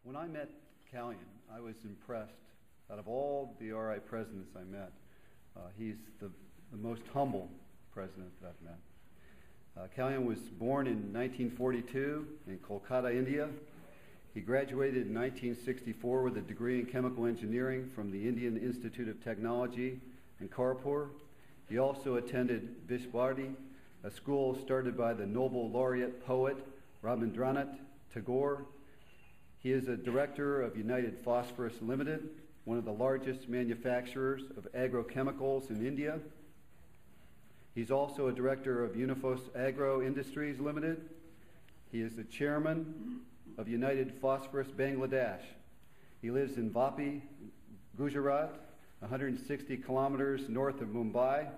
When I met Kalyan, I was impressed. Out of all the RI presidents I met, he's the most humble president that I've met. Kalyan was born in 1942 in Kolkata, India. He graduated in 1964 with a degree in chemical engineering from the Indian Institute of Technology in Kharagpur. He also attended Vishbharati, a school started by the Nobel laureate poet Rabindranath Tagore. He is a director of United Phosphorus Limited, one of the largest manufacturers of agrochemicals in India. He's also a director of Unifos Agro Industries Limited. He is the chairman of United Phosphorus Bangladesh. He lives in Vapi, Gujarat, 160 kilometers north of Mumbai,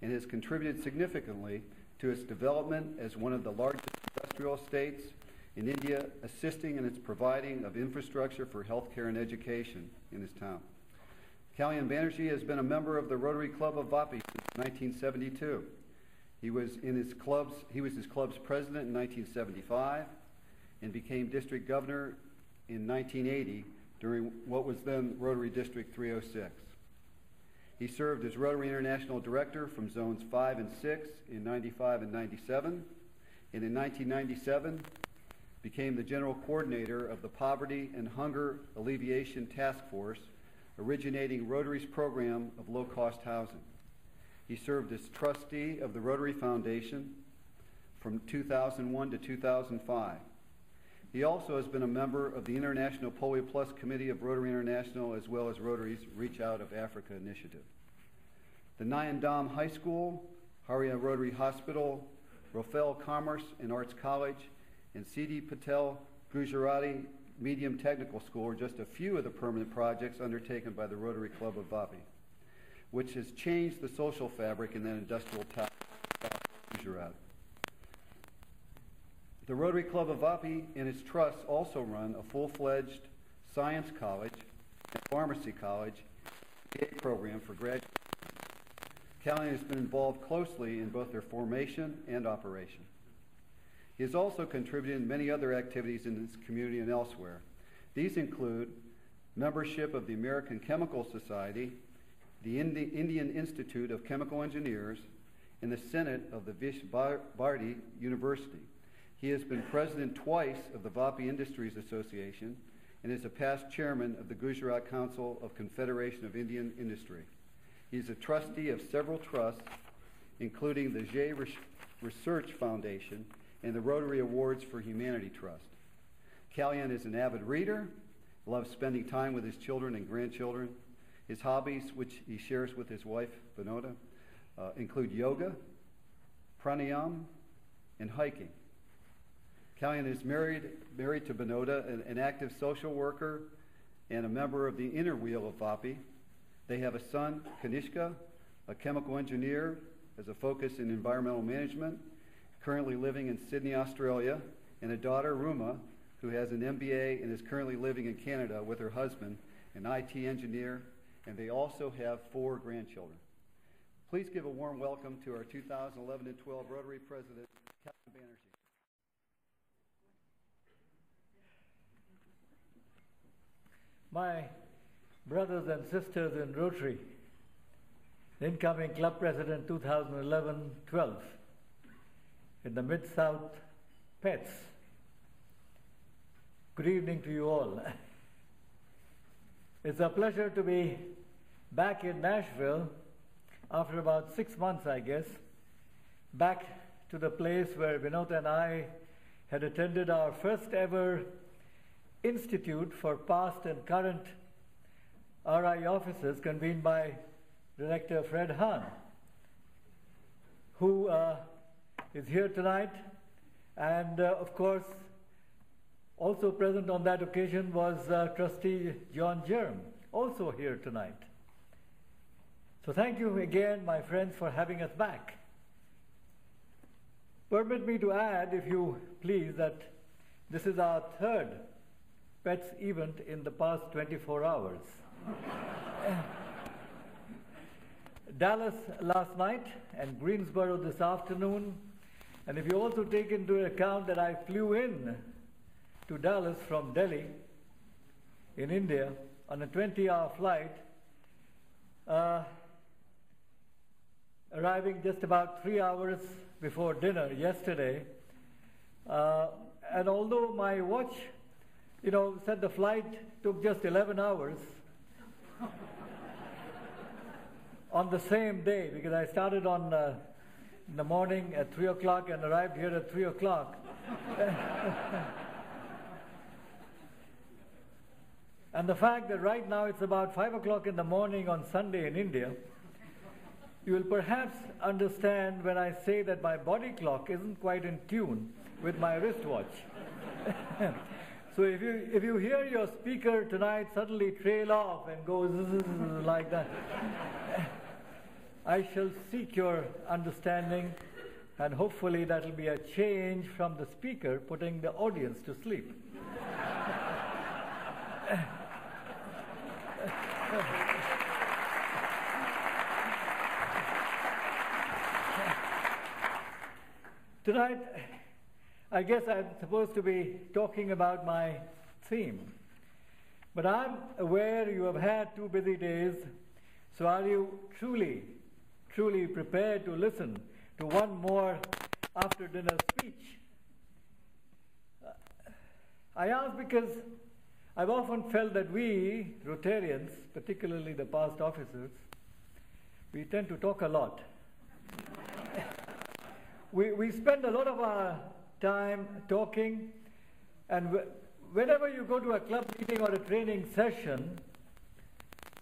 and has contributed significantly to its development as one of the largest industrial states in India, assisting in its providing of infrastructure for healthcare and education in his town. Kalyan Banerjee has been a member of the Rotary Club of Vapi since 1972. He was his club's president in 1975 and became district governor in 1980 during what was then Rotary District 306. He served as Rotary International Director from Zones 5 and 6 in 95 and 97, and in 1997 became the General Coordinator of the Poverty and Hunger Alleviation Task Force, originating Rotary's program of low-cost housing. He served as trustee of the Rotary Foundation from 2001 to 2005. He also has been a member of the International Polio Plus Committee of Rotary International, as well as Rotary's Reach Out of Africa initiative. The Nayandam High School, Haria Rotary Hospital, Rofel Commerce and Arts College, and C.D. Patel Gujarati Medium Technical School are just a few of the permanent projects undertaken by the Rotary Club of Vapi, which has changed the social fabric in that industrial town of Gujarat. The Rotary Club of Vapi and its trusts also run a full-fledged science college and pharmacy college MBA program for graduates. Kalyan has been involved closely in both their formation and operation. He has also contributed in many other activities in his community and elsewhere. These include membership of the American Chemical Society, the Indian Institute of Chemical Engineers, and the Senate of the Vishbharati University. He has been president twice of the Vapi Industries Association and is a past chairman of the Gujarat Council of Confederation of Indian Industry. He is a trustee of several trusts, including the Jay Research Foundation and the Rotary Awards for Humanity Trust. Kalyan is an avid reader, loves spending time with his children and grandchildren. His hobbies, which he shares with his wife, Vinoda, include yoga, pranayama, and hiking. Kalyan is married to Vinoda, an active social worker and a member of the inner wheel of Vapi. They have a son, Kanishka, a chemical engineer, has a focus in environmental management, currently living in Sydney, Australia, and a daughter, Ruma, who has an MBA and is currently living in Canada with her husband, an IT engineer, and they also have 4 grandchildren. Please give a warm welcome to our 2011 and 12 Rotary President, Kalyan Banerjee. My brothers and sisters in Rotary, incoming club president 2011-12 in the Mid-South Pets. Good evening to you all. It's a pleasure to be back in Nashville after about 6 months, I guess, back to the place where Vinod and I had attended our first ever Institute for Past and Current RI Officers convened by Director Fred Hahn, who is here tonight, and of course also present on that occasion was Trustee John Jerm, also here tonight. So thank you again, my friends, for having us back. Permit me to add, if you please, that this is our 3rd Pets event in the past 24 hours. Dallas last night and Greensboro this afternoon. And if you also take into account that I flew in to Dallas from Delhi in India on a 20-hour flight, arriving just about 3 hours before dinner yesterday. And although my watch, said the flight took just 11 hours on the same day, because I started in the morning at 3 o'clock and arrived here at 3 o'clock. And the fact that right now it's about 5 o'clock in the morning on Sunday in India, you will perhaps understand when I say that my body clock isn't quite in tune with my wristwatch. So if you hear your speaker tonight suddenly trail off and go zzz like that, I shall seek your understanding, and hopefully that will be a change from the speaker putting the audience to sleep. Tonight, I guess I'm supposed to be talking about my theme. But I'm aware you have had 2 busy days, so are you truly prepared to listen to one more after-dinner speech? I ask because I've often felt that we, Rotarians, particularly the past officers, we tend to talk a lot. We spend a lot of our time talking, and whenever you go to a club meeting or a training session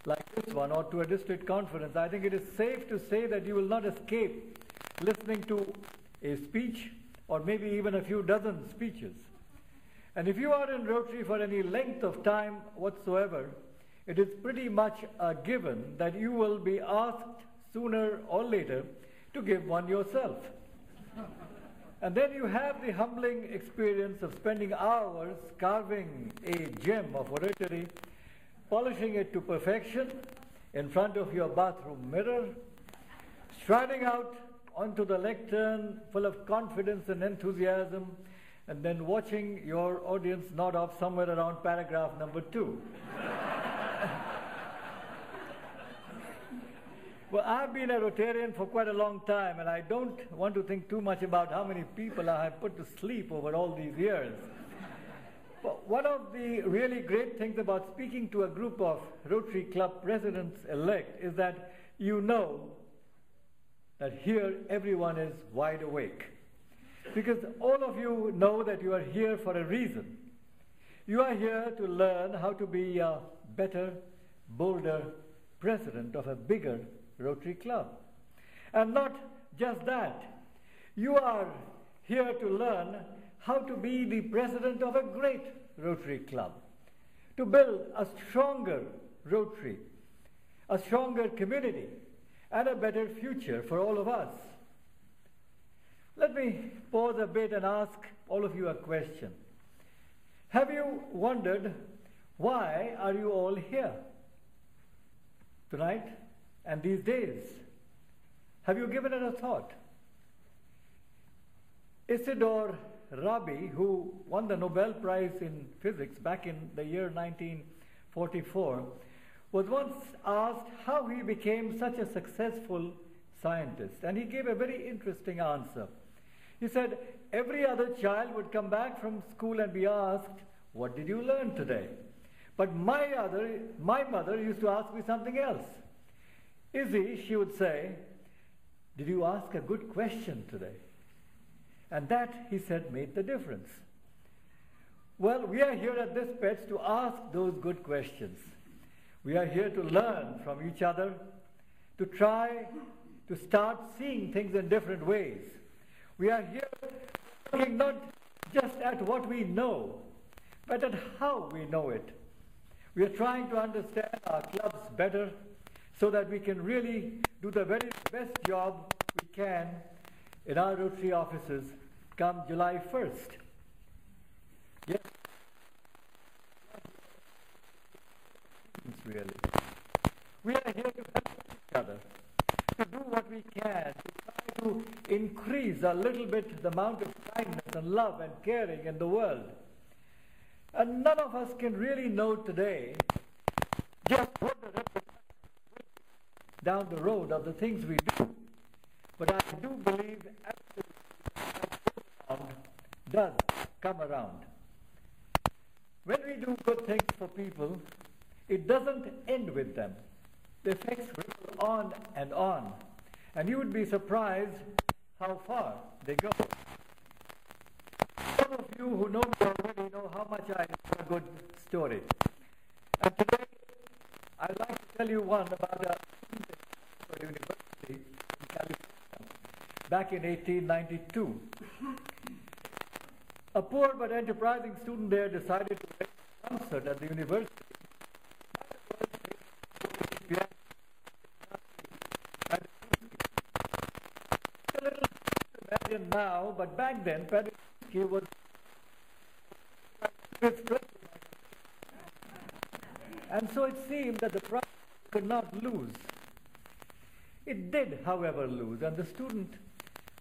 like this one, or to a district conference, I think it is safe to say that you will not escape listening to a speech or maybe even a few dozen speeches. And if you are in Rotary for any length of time whatsoever, it is pretty much a given that you will be asked sooner or later to give one yourself. And then you have the humbling experience of spending hours carving a gem of oratory, polishing it to perfection in front of your bathroom mirror, striding out onto the lectern full of confidence and enthusiasm, and then watching your audience nod off somewhere around paragraph number 2. Well, I've been a Rotarian for quite a long time, and I don't want to think too much about how many people I have put to sleep over all these years. But one of the really great things about speaking to a group of Rotary Club presidents-elect is that you know that here everyone is wide awake. Because all of you know that you are here for a reason. You are here to learn how to be a better, bolder president of a bigger Rotary Club. And not just that, you are here to learn how to be the president of a great Rotary Club, to build a stronger Rotary, a stronger community, and a better future for all of us. Let me pause a bit and ask all of you a question. Have you wondered, why are you all here tonight and these days? Have you given it a thought? Isidore Rabi, who won the Nobel Prize in Physics back in the year 1944, was once asked how he became such a successful scientist, and he gave a very interesting answer. He said, every other child would come back from school and be asked, what did you learn today? But my mother used to ask me something else. Izzy, she would say, did you ask a good question today? And that, he said, made the difference. Well, we are here at this PETS to ask those good questions. We are here to learn from each other, to try to start seeing things in different ways. We are here looking not just at what we know, but at how we know it. We are trying to understand our clubs better so that we can really do the very best job we can in our Rotary offices come July 1st. Yes. Really. We are here to help each other, to do what we can, to try to increase a little bit the amount of kindness and love and caring in the world. And none of us can really know today just what the repercussions will be down the road of the things we do. But I do believe absolutely that does come around. When we do good things for people, it doesn't end with them. The effects ripple on and on. And you would be surprised how far they go. Some of you who know me already know how much I love a good story. And today, I'd like to tell you one about a student at Stanford University in California back in 1892. A poor but enterprising student there decided to make a concert at the university. It's a little imagine now, but back then, Banerjee was and so it seemed that the prize could not lose. It did, however, lose, and the student,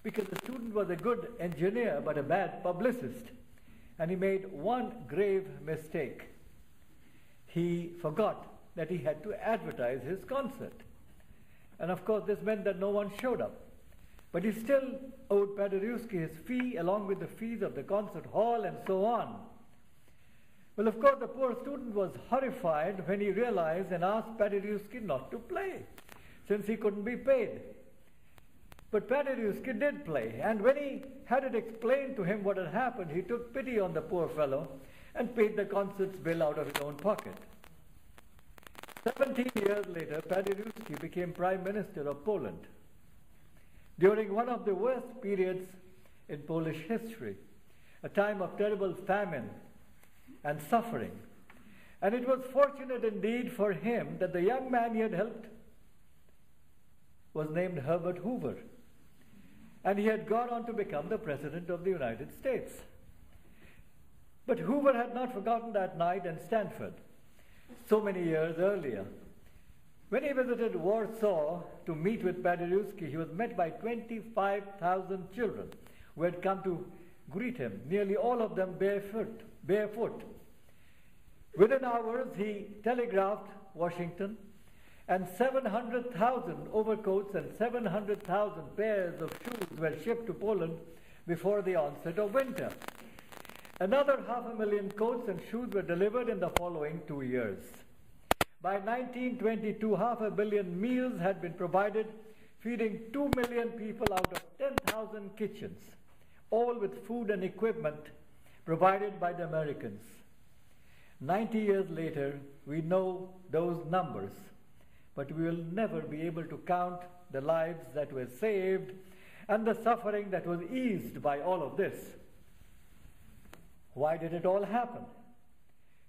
because the student was a good engineer but a bad publicist, and he made one grave mistake. He forgot that he had to advertise his concert. And of course, this meant that no one showed up. But he still owed Banerjee his fee, along with the fees of the concert hall and so on. Well, of course, the poor student was horrified when he realized and asked Banerjee not to play, since he couldn't be paid. But Banerjee did play, and when he had it explained to him what had happened, he took pity on the poor fellow and paid the concert's bill out of his own pocket. 17 years later, Banerjee became Prime Minister of Poland. During one of the worst periods in Polish history, a time of terrible famine and suffering. And it was fortunate indeed for him that the young man he had helped was named Herbert Hoover. And he had gone on to become the President of the United States. But Hoover had not forgotten that night in Stanford, so many years earlier. When he visited Warsaw to meet with Banerjee, he was met by 25,000 children who had come to greet him, nearly all of them barefoot. Within hours, he telegraphed Washington, and 700,000 overcoats and 700,000 pairs of shoes were shipped to Poland before the onset of winter. Another 500,000 coats and shoes were delivered in the following 2 years. By 1922, 500 million meals had been provided, feeding 2 million people out of 10,000 kitchens, all with food and equipment provided by the Americans. 90 years later, we know those numbers, but we will never be able to count the lives that were saved and the suffering that was eased by all of this. Why did it all happen?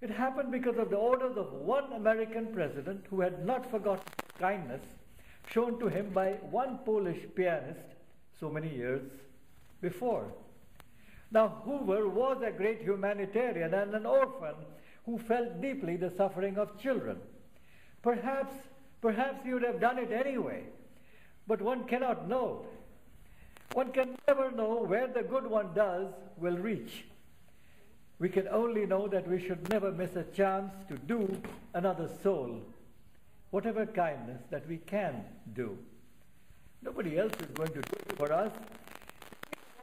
It happened because of the orders of one American president who had not forgotten kindness shown to him by one Polish pianist so many years before. Now, Hoover was a great humanitarian and an orphan who felt deeply the suffering of children. Perhaps he would have done it anyway, but one cannot know. One can never know where the good one does will reach. We can only know that we should never miss a chance to do another soul, whatever kindness that we can do. Nobody else is going to do it for us.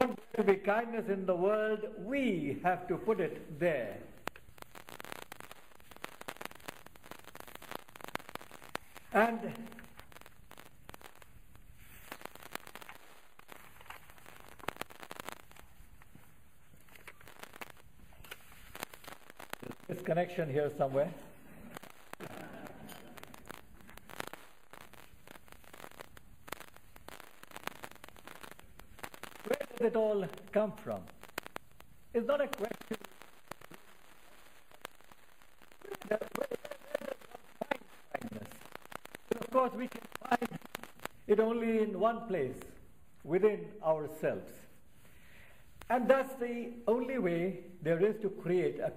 If we want there to be kindness in the world, we have to put it there. And there's connection here somewhere. Where does it all come from? It's not a question. Where does one find kindness? Of course, we can find it only in one place, within ourselves. And that's the only way there is to create a